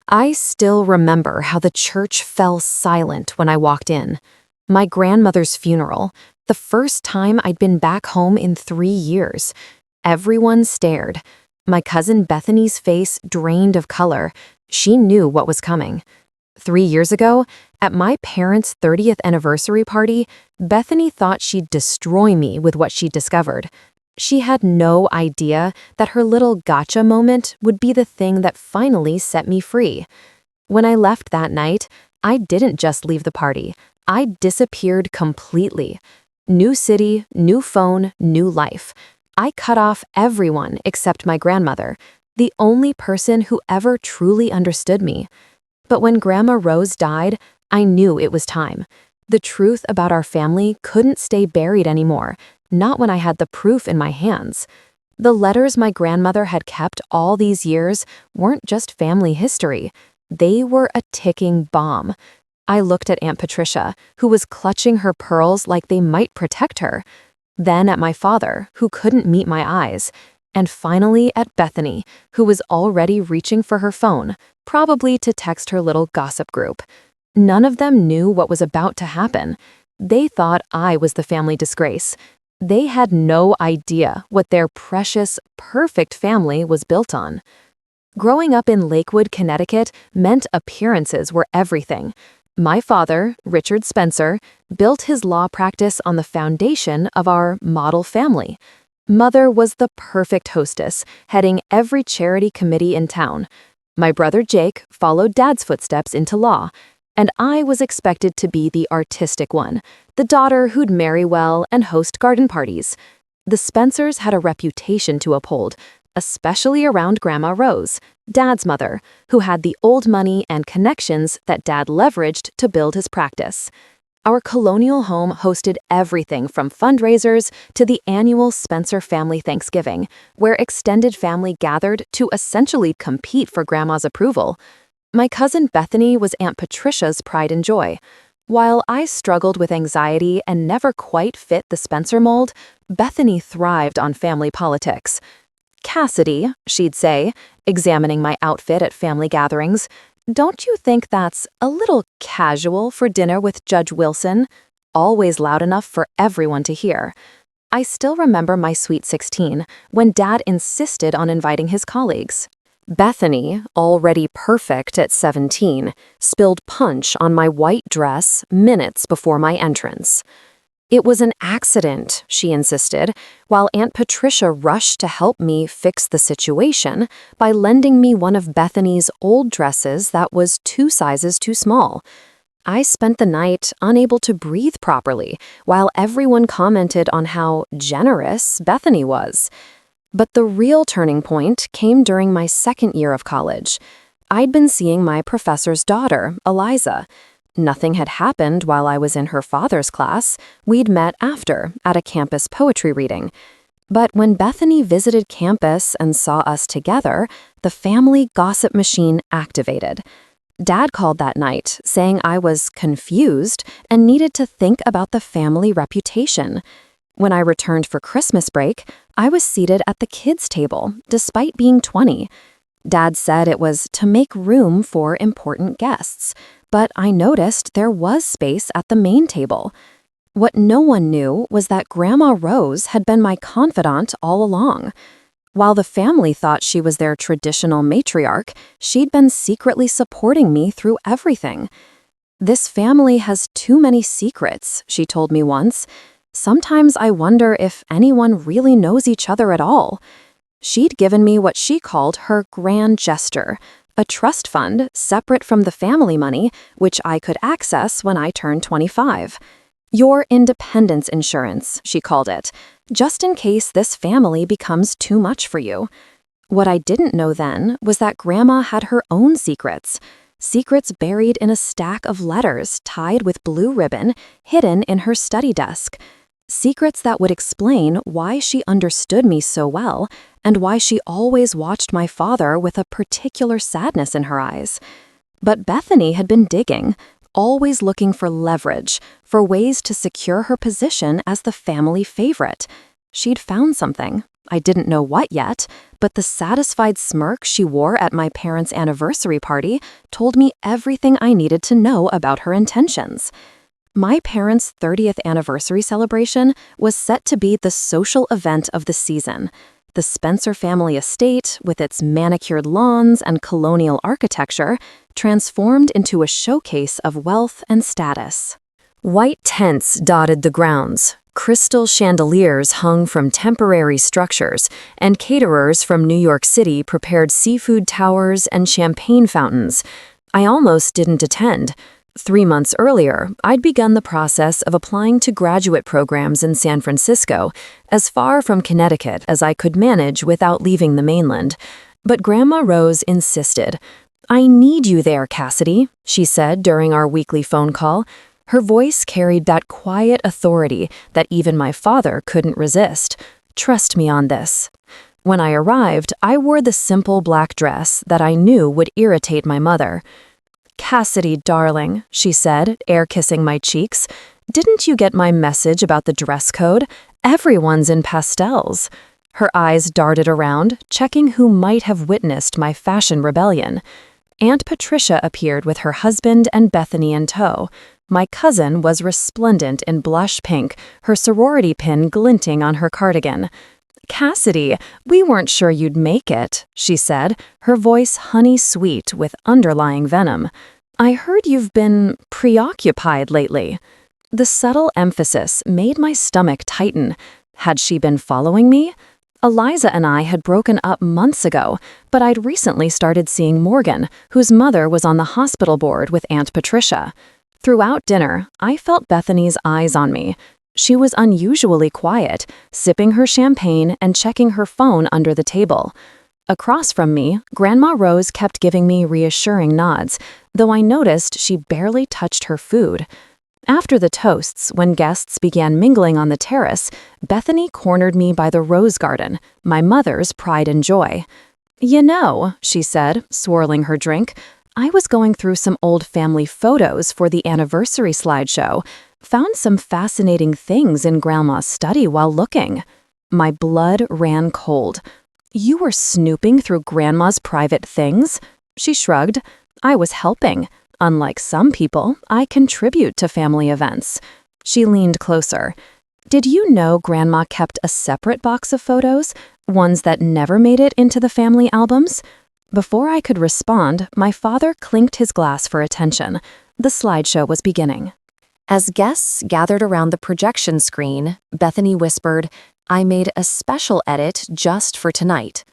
I still remember how the church fell silent when I walked in. My grandmother's funeral, the first time I'd been back home in 3 years. Everyone stared. My cousin Bethany's face drained of color. She knew what was coming. 3 years ago, at my parents' 30th anniversary party, Bethany thought she'd destroy me with what she'd discovered. She had no idea that her little gotcha moment would be the thing that finally set me free. When I left that night, I didn't just leave the party. I disappeared completely. New city, new phone, new life. I cut off everyone except my grandmother, the only person who ever truly understood me. But when Grandma Rose died, I knew it was time. The truth about our family couldn't stay buried anymore, not when I had the proof in my hands. The letters my grandmother had kept all these years weren't just family history. They were a ticking bomb. I looked at Aunt Patricia, who was clutching her pearls like they might protect her. Then at my father, who couldn't meet my eyes. And finally at Bethany, who was already reaching for her phone, probably to text her little gossip group. None of them knew what was about to happen. They thought I was the family disgrace. They had no idea what their precious, perfect family was built on. Growing up in Lakewood, Connecticut meant appearances were everything. My father, Richard Spencer, built his law practice on the foundation of our model family. Mother was the perfect hostess, heading every charity committee in town. My brother Jake followed Dad's footsteps into law, and I was expected to be the artistic one, the daughter who'd marry well and host garden parties. The Spencers had a reputation to uphold, especially around Grandma Rose, Dad's mother, who had the old money and connections that Dad leveraged to build his practice. Our colonial home hosted everything from fundraisers to the annual Spencer Family Thanksgiving, where extended family gathered to essentially compete for Grandma's approval. My cousin Bethany was Aunt Patricia's pride and joy. While I struggled with anxiety and never quite fit the Spencer mold, Bethany thrived on family politics. "Cassidy," she'd say, examining my outfit at family gatherings, "don't you think that's a little casual for dinner with Judge Wilson?" Always loud enough for everyone to hear. I still remember my Sweet 16 when Dad insisted on inviting his colleagues. Bethany, already perfect at 17, spilled punch on my white dress minutes before my entrance. It was an accident, she insisted, while Aunt Patricia rushed to help me fix the situation by lending me one of Bethany's old dresses that was 2 sizes too small. I spent the night unable to breathe properly, while everyone commented on how generous Bethany was. But the real turning point came during my second year of college. I'd been seeing my professor's daughter, Eliza. Nothing had happened while I was in her father's class. We'd met after, at a campus poetry reading. But when Bethany visited campus and saw us together, the family gossip machine activated. Dad called that night, saying I was confused and needed to think about the family reputation. When I returned for Christmas break, I was seated at the kids' table, despite being 20. Dad said it was to make room for important guests, but I noticed there was space at the main table. What no one knew was that Grandma Rose had been my confidant all along. While the family thought she was their traditional matriarch, she'd been secretly supporting me through everything. "This family has too many secrets," she told me once. "Sometimes I wonder if anyone really knows each other at all." She'd given me what she called her grand gesture, a trust fund separate from the family money, which I could access when I turned 25. "Your independence insurance," she called it, just in case this family becomes too much for you. What I didn't know then was that Grandma had her own secrets. Secrets buried in a stack of letters tied with blue ribbon, hidden in her study desk. Secrets that would explain why she understood me so well and why she always watched my father with a particular sadness in her eyes. But Bethany had been digging, always looking for leverage, for ways to secure her position as the family favorite. She'd found something, I didn't know what yet, but the satisfied smirk she wore at my parents' anniversary party told me everything I needed to know about her intentions. My parents' 30th anniversary celebration was set to be the social event of the season. The Spencer family estate, with its manicured lawns and colonial architecture, transformed into a showcase of wealth and status. White tents dotted the grounds, crystal chandeliers hung from temporary structures, and caterers from New York City prepared seafood towers and champagne fountains. I almost didn't attend. 3 months earlier, I'd begun the process of applying to graduate programs in San Francisco, as far from Connecticut as I could manage without leaving the mainland. But Grandma Rose insisted. "I need you there, Cassidy," she said during our weekly phone call. Her voice carried that quiet authority that even my father couldn't resist. "Trust me on this." When I arrived, I wore the simple black dress that I knew would irritate my mother. "Cassidy, darling," she said, air-kissing my cheeks, "didn't you get my message about the dress code? Everyone's in pastels." Her eyes darted around, checking who might have witnessed my fashion rebellion. Aunt Patricia appeared with her husband and Bethany in tow. My cousin was resplendent in blush pink, her sorority pin glinting on her cardigan. "Cassidy, we weren't sure you'd make it," she said, her voice honey-sweet with underlying venom. "I heard you've been preoccupied lately." The subtle emphasis made my stomach tighten. Had she been following me? Eliza and I had broken up months ago, but I'd recently started seeing Morgan, whose mother was on the hospital board with Aunt Patricia. Throughout dinner, I felt Bethany's eyes on me. She was unusually quiet, sipping her champagne and checking her phone under the table. Across from me, Grandma Rose kept giving me reassuring nods, though I noticed she barely touched her food. After the toasts, when guests began mingling on the terrace, Bethany cornered me by the rose garden, my mother's pride and joy. "You know," she said, swirling her drink, "I was going through some old family photos for the anniversary slideshow. Found some fascinating things in Grandma's study while looking." My blood ran cold. "You were snooping through Grandma's private things?" She shrugged. "I was helping. Unlike some people, I contribute to family events." She leaned closer. "Did you know Grandma kept a separate box of photos, ones that never made it into the family albums?" Before I could respond, my father clinked his glass for attention. The slideshow was beginning. As guests gathered around the projection screen, Bethany whispered, "I made a special edit just for tonight."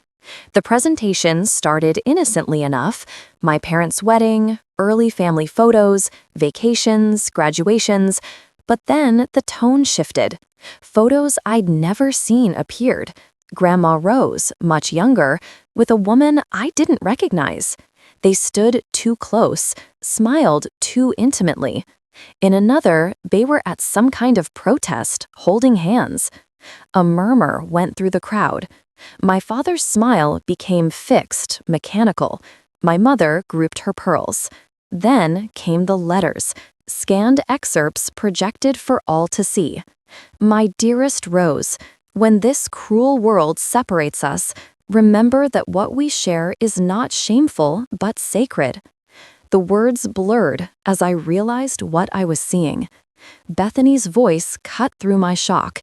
The presentation started innocently enough: my parents' wedding, early family photos, vacations, graduations. But then the tone shifted. Photos I'd never seen appeared. Grandma Rose, much younger, with a woman I didn't recognize. They stood too close, smiled too intimately. In another, they were at some kind of protest, holding hands. A murmur went through the crowd. My father's smile became fixed, mechanical. My mother grouped her pearls. Then came the letters, scanned excerpts projected for all to see. "My dearest Rose, when this cruel world separates us, remember that what we share is not shameful but sacred." The words blurred as I realized what I was seeing. Bethany's voice cut through my shock.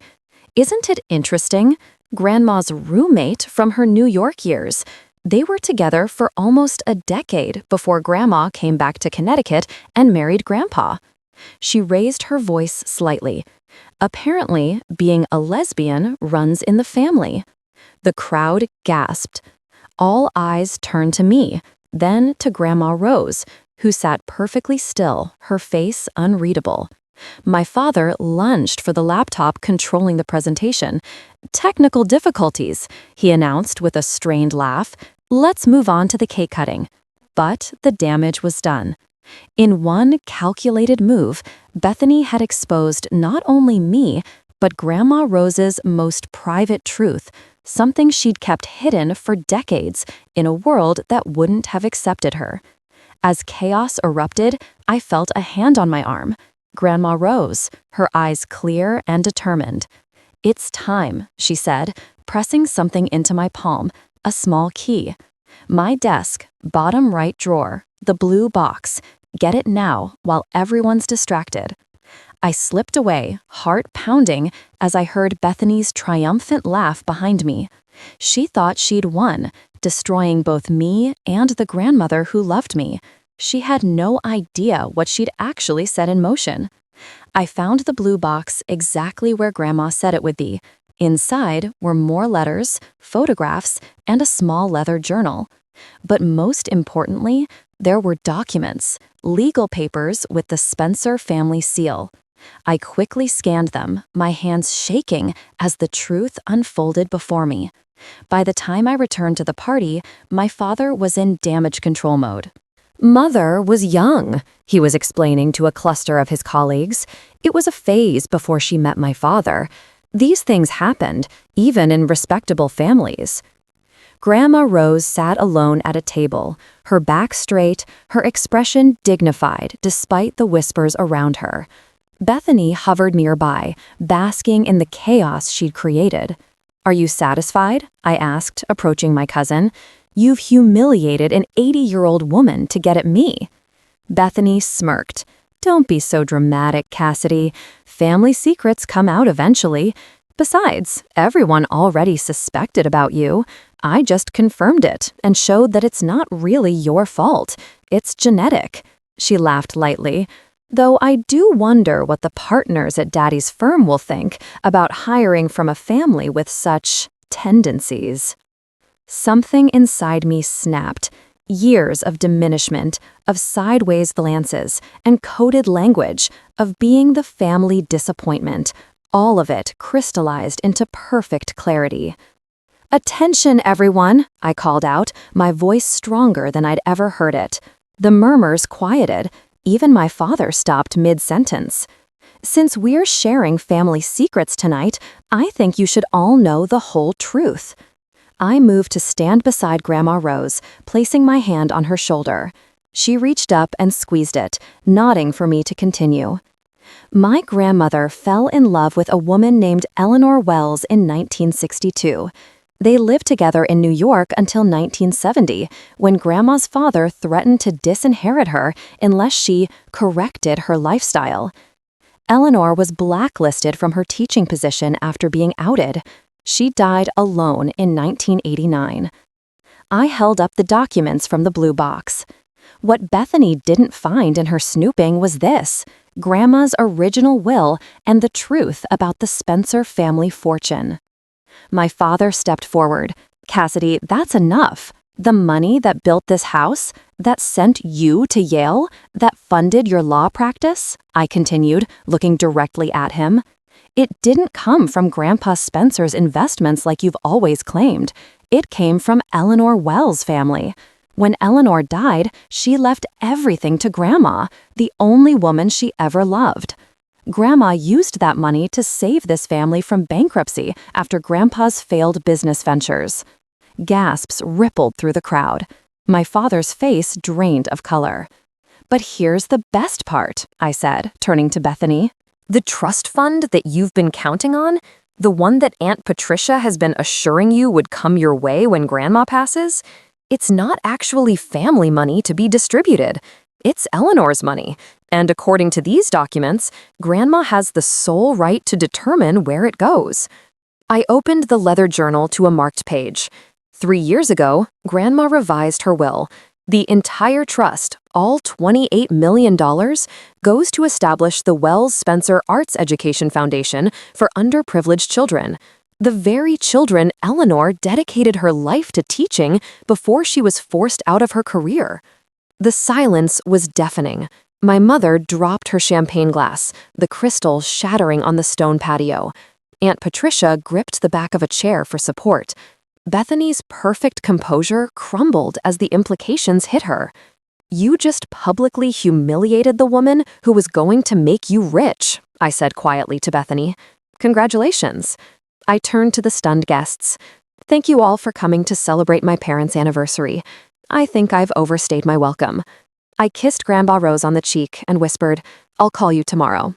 "Isn't it interesting? Grandma's roommate from her New York years. They were together for almost a decade before Grandma came back to Connecticut and married Grandpa." She raised her voice slightly. "Apparently, being a lesbian runs in the family." The crowd gasped. All eyes turned to me, then to Grandma Rose, who sat perfectly still, her face unreadable. My father lunged for the laptop controlling the presentation. "Technical difficulties," he announced with a strained laugh. "Let's move on to the cake cutting." But the damage was done. In one calculated move, Bethany had exposed not only me, but Grandma Rose's most private truth, something she'd kept hidden for decades in a world that wouldn't have accepted her. As chaos erupted, I felt a hand on my arm. Grandma Rose, her eyes clear and determined. "It's time," she said, pressing something into my palm, a small key. "My desk, bottom right drawer, the blue box. Get it now while everyone's distracted." I slipped away, heart pounding, as I heard Bethany's triumphant laugh behind me. She thought she'd won, destroying both me and the grandmother who loved me. She had no idea what she'd actually set in motion. I found the blue box exactly where Grandma said it would be. Inside were more letters, photographs, and a small leather journal. But most importantly, there were documents, legal papers with the Spencer family seal. I quickly scanned them, my hands shaking as the truth unfolded before me. By the time I returned to the party, my father was in damage control mode. "Mother was young," he was explaining to a cluster of his colleagues. "It was a phase before she met my father. These things happened, even in respectable families." Grandma Rose sat alone at a table, her back straight, her expression dignified despite the whispers around her. Bethany hovered nearby, basking in the chaos she'd created. "Are you satisfied?" I asked, approaching my cousin. "You've humiliated an 80-year-old woman to get at me." Bethany smirked. "Don't be so dramatic, Cassidy. Family secrets come out eventually. Besides, everyone already suspected about you. I just confirmed it and showed that it's not really your fault. It's genetic." She laughed lightly. "Though I do wonder what the partners at Daddy's firm will think about hiring from a family with such tendencies." Something inside me snapped. Years of diminishment, of sideways glances, and coded language, of being the family disappointment, all of it crystallized into perfect clarity. "Attention, everyone," I called out, my voice stronger than I'd ever heard it. The murmurs quieted. Even my father stopped mid-sentence. "Since we're sharing family secrets tonight, I think you should all know the whole truth." I moved to stand beside Grandma Rose, placing my hand on her shoulder. She reached up and squeezed it, nodding for me to continue. "My grandmother fell in love with a woman named Eleanor Wells in 1962. They lived together in New York until 1970, when Grandma's father threatened to disinherit her unless she corrected her lifestyle. Eleanor was blacklisted from her teaching position after being outed. She died alone in 1989. I held up the documents from the blue box. What Bethany didn't find in her snooping was this: Grandma's original will and the truth about the Spencer family fortune. My father stepped forward. "Cassidy, that's enough. The money that built this house, that sent you to Yale, that funded your law practice," I continued, looking directly at him. "It didn't come from Grandpa Spencer's investments like you've always claimed. It came from Eleanor Wells' family. When Eleanor died, she left everything to Grandma, the only woman she ever loved. Grandma used that money to save this family from bankruptcy after Grandpa's failed business ventures." Gasps rippled through the crowd. My father's face drained of color. "But here's the best part," I said, turning to Bethany. "The trust fund that you've been counting on, the one that Aunt Patricia has been assuring you would come your way when Grandma passes, it's not actually family money to be distributed. It's Eleanor's money, and according to these documents, Grandma has the sole right to determine where it goes." I opened the leather journal to a marked page. 3 years ago, Grandma revised her will. The entire trust, all $28 million, goes to establish the Wells Spencer Arts Education Foundation for underprivileged children. The very children Eleanor dedicated her life to teaching before she was forced out of her career. The silence was deafening. My mother dropped her champagne glass, the crystal shattering on the stone patio. Aunt Patricia gripped the back of a chair for support. Bethany's perfect composure crumbled as the implications hit her. "You just publicly humiliated the woman who was going to make you rich," I said quietly to Bethany. "Congratulations." I turned to the stunned guests. "Thank you all for coming to celebrate my parents' anniversary. I think I've overstayed my welcome." I kissed Grandma Rose on the cheek and whispered, "I'll call you tomorrow."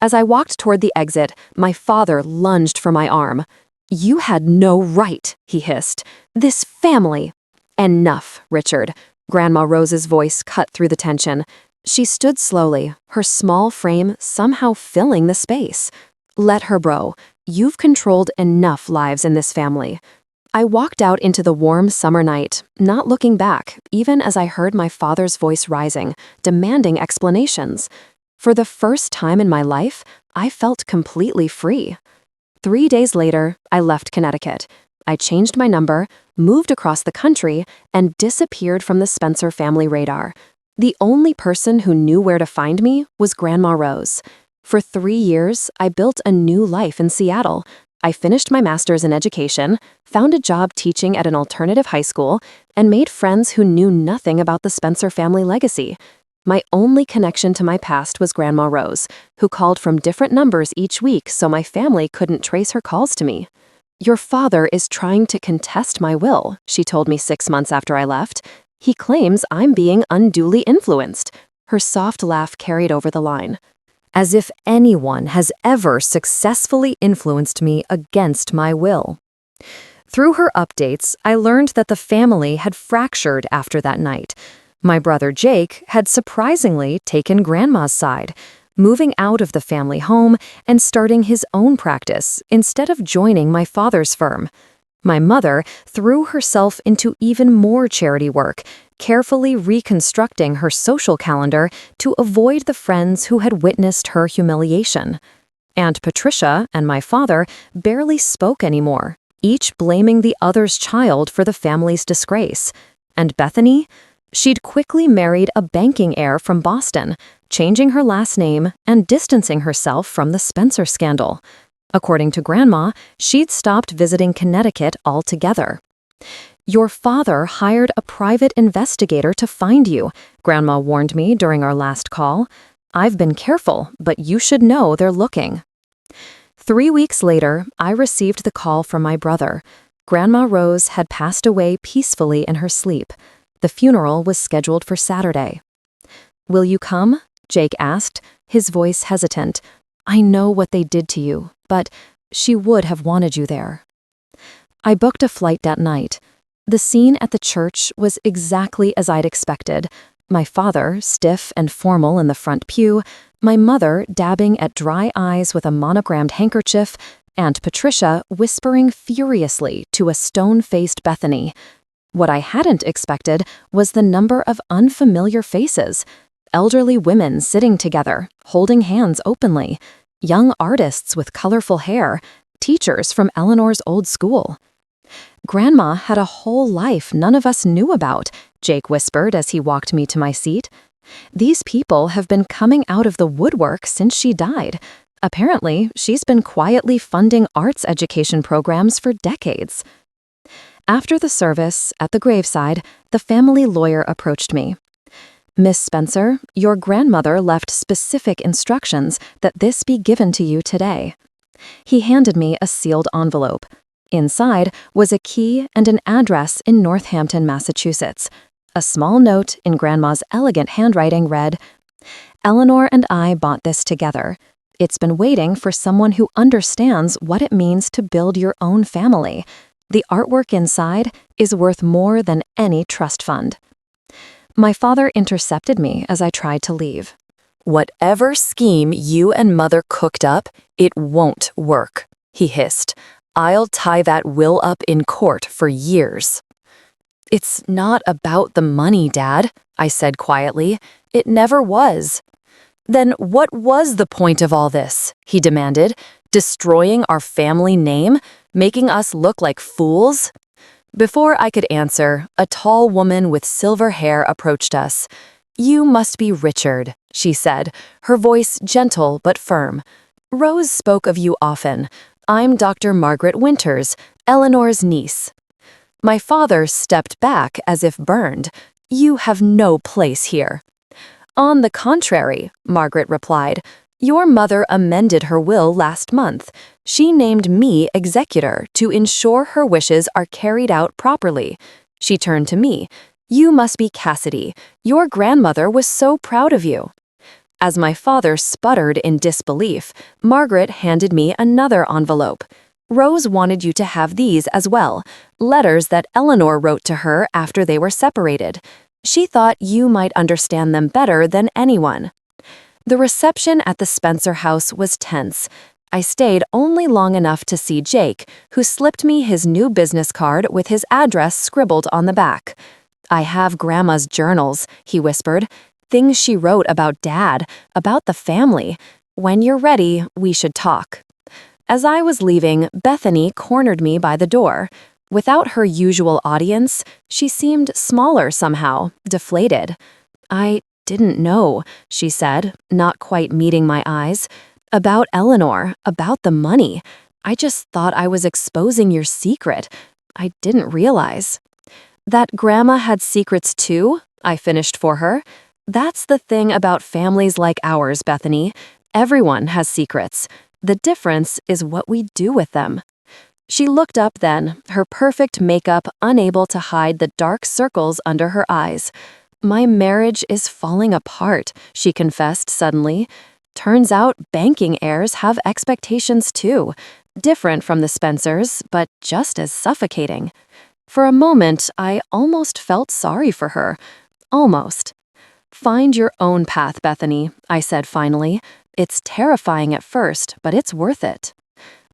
As I walked toward the exit, my father lunged for my arm. "You had no right," he hissed. "This family—" "Enough, Richard." Grandma Rose's voice cut through the tension. She stood slowly, her small frame somehow filling the space. "Let her, bro. You've controlled enough lives in this family." I walked out into the warm summer night, not looking back, even as I heard my father's voice rising, demanding explanations. For the first time in my life, I felt completely free. 3 days later, I left Connecticut. I changed my number, moved across the country, and disappeared from the Spencer family radar. The only person who knew where to find me was Grandma Rose. For 3 years, I built a new life in Seattle. I finished my master's in education, found a job teaching at an alternative high school, and made friends who knew nothing about the Spencer family legacy. My only connection to my past was Grandma Rose, who called from different numbers each week so my family couldn't trace her calls to me. "Your father is trying to contest my will," she told me 6 months after I left. "He claims I'm being unduly influenced." Her soft laugh carried over the line. "As if anyone has ever successfully influenced me against my will." Through her updates, I learned that the family had fractured after that night. My brother Jake had surprisingly taken Grandma's side, moving out of the family home and starting his own practice instead of joining my father's firm. My mother threw herself into even more charity work, carefully reconstructing her social calendar to avoid the friends who had witnessed her humiliation. Aunt Patricia and my father barely spoke anymore, each blaming the other's child for the family's disgrace. And Bethany? She'd quickly married a banking heir from Boston, changing her last name and distancing herself from the Spencer scandal. According to Grandma, she'd stopped visiting Connecticut altogether. "Your father hired a private investigator to find you," Grandma warned me during our last call. "I've been careful, but you should know they're looking." 3 weeks later, I received the call from my brother. Grandma Rose had passed away peacefully in her sleep. The funeral was scheduled for Saturday. "Will you come?" Jake asked, his voice hesitant. "I know what they did to you, but she would have wanted you there." I booked a flight that night. The scene at the church was exactly as I'd expected. My father, stiff and formal in the front pew, my mother dabbing at dry eyes with a monogrammed handkerchief, Aunt Patricia whispering furiously to a stone-faced Bethany. What I hadn't expected was the number of unfamiliar faces. Elderly women sitting together, holding hands openly, young artists with colorful hair, teachers from Eleanor's old school. "Grandma had a whole life none of us knew about," Jake whispered as he walked me to my seat. "These people have been coming out of the woodwork since she died. Apparently, she's been quietly funding arts education programs for decades." After the service, at the graveside, the family lawyer approached me. "Miss Spencer, your grandmother left specific instructions that this be given to you today." He handed me a sealed envelope. Inside was a key and an address in Northampton, Massachusetts. A small note in Grandma's elegant handwriting read, "Eleanor and I bought this together. It's been waiting for someone who understands what it means to build your own family. The artwork inside is worth more than any trust fund." My father intercepted me as I tried to leave. "Whatever scheme you and Mother cooked up, it won't work," he hissed. "I'll tie that will up in court for years." "It's not about the money, Dad," I said quietly. "It never was." "Then what was the point of all this?" he demanded. "Destroying our family name? Making us look like fools?" Before I could answer, a tall woman with silver hair approached us. "You must be Richard," she said, her voice gentle but firm. "Rose spoke of you often. I'm Dr. Margaret Winters, Eleanor's niece." My father stepped back as if burned. "You have no place here." "On the contrary," Margaret replied. "Your mother amended her will last month. She named me executor to ensure her wishes are carried out properly." She turned to me. "You must be Cassidy. Your grandmother was so proud of you." As my father sputtered in disbelief, Margaret handed me another envelope. Rose wanted you to have these as well, letters that Eleanor wrote to her after they were separated. She thought you might understand them better than anyone. The reception at the Spencer house was tense. I stayed only long enough to see Jake, who slipped me his new business card with his address scribbled on the back. "I have Grandma's journals," he whispered. "Things she wrote about Dad, about the family. When you're ready, we should talk." As I was leaving, Bethany cornered me by the door. Without her usual audience, she seemed smaller somehow, deflated. "I didn't know," she said, not quite meeting my eyes. "About Eleanor, about the money. I just thought I was exposing your secret. I didn't realize." "That Grandma had secrets too?" I finished for her. "That's the thing about families like ours, Bethany. Everyone has secrets. The difference is what we do with them." She looked up then, her perfect makeup unable to hide the dark circles under her eyes. "My marriage is falling apart," she confessed suddenly. "Turns out banking heirs have expectations too, different from the Spencers, but just as suffocating." For a moment, I almost felt sorry for her. Almost. "Find your own path, Bethany," I said finally. "It's terrifying at first, but it's worth it."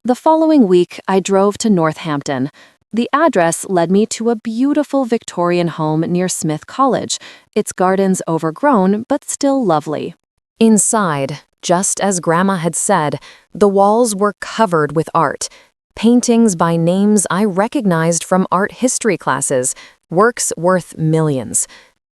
The following week, I drove to Northampton. The address led me to a beautiful Victorian home near Smith College, its gardens overgrown but still lovely. Inside, just as Grandma had said, the walls were covered with art. Paintings by names I recognized from art history classes, works worth millions.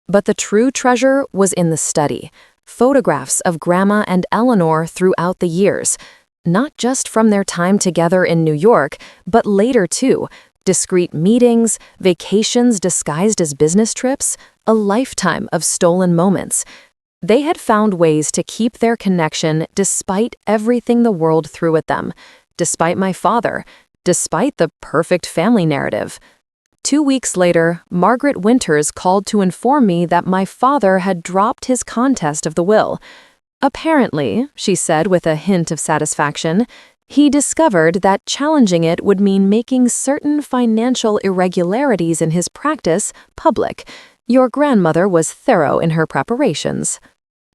But the true treasure was in the study, photographs of Grandma and Eleanor throughout the years. Not just from their time together in New York, but later too. Discreet meetings, vacations disguised as business trips, a lifetime of stolen moments. They had found ways to keep their connection despite everything the world threw at them, despite my father, despite the perfect family narrative. 2 weeks later, Margaret Winters called to inform me that my father had dropped his contest of the will. "Apparently," she said with a hint of satisfaction, "he discovered that challenging it would mean making certain financial irregularities in his practice public. Your grandmother was thorough in her preparations."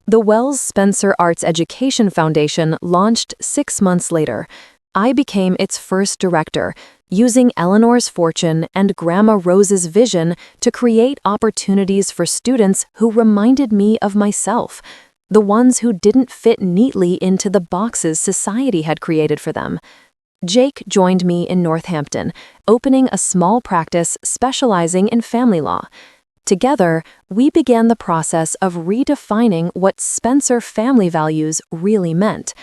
The Wells Spencer Arts Education Foundation launched 6 months later. I became its first director, using Eleanor's fortune and Grandma Rose's vision to create opportunities for students who reminded me of myself, the ones who didn't fit neatly into the boxes society had created for them. Jake joined me in Northampton, opening a small practice specializing in family law. Together, we began the process of redefining what Spencer family values really meant.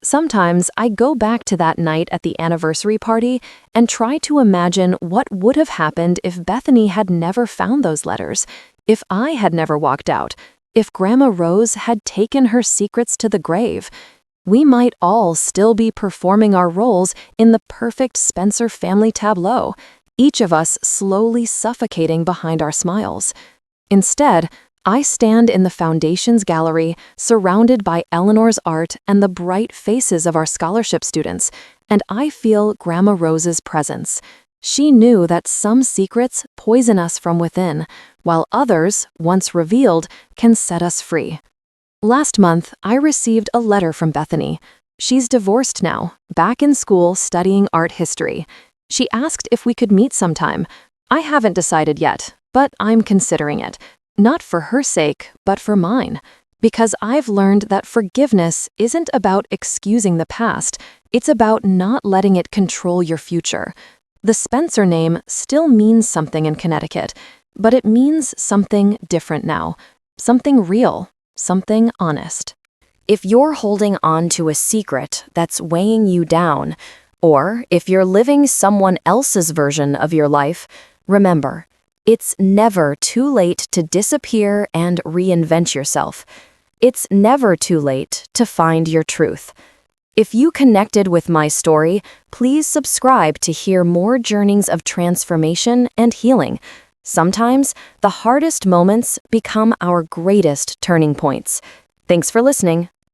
Sometimes I go back to that night at the anniversary party and try to imagine what would have happened if Bethany had never found those letters, if I had never walked out, if Grandma Rose had taken her secrets to the grave. We might all still be performing our roles in the perfect Spencer family tableau, each of us slowly suffocating behind our smiles. Instead, I stand in the Foundation's gallery, surrounded by Eleanor's art and the bright faces of our scholarship students, and I feel Grandma Rose's presence. She knew that some secrets poison us from within, while others, once revealed, can set us free. Last month, I received a letter from Bethany. She's divorced now, back in school studying art history. She asked if we could meet sometime. I haven't decided yet, but I'm considering it. Not for her sake, but for mine. Because I've learned that forgiveness isn't about excusing the past, it's about not letting it control your future. The Spencer name still means something in Connecticut, but it means something different now. Something real, something honest. If you're holding on to a secret that's weighing you down, or if you're living someone else's version of your life, remember, it's never too late to disappear and reinvent yourself. It's never too late to find your truth. If you connected with my story, please subscribe to hear more journeys of transformation and healing. Sometimes, the hardest moments become our greatest turning points. Thanks for listening.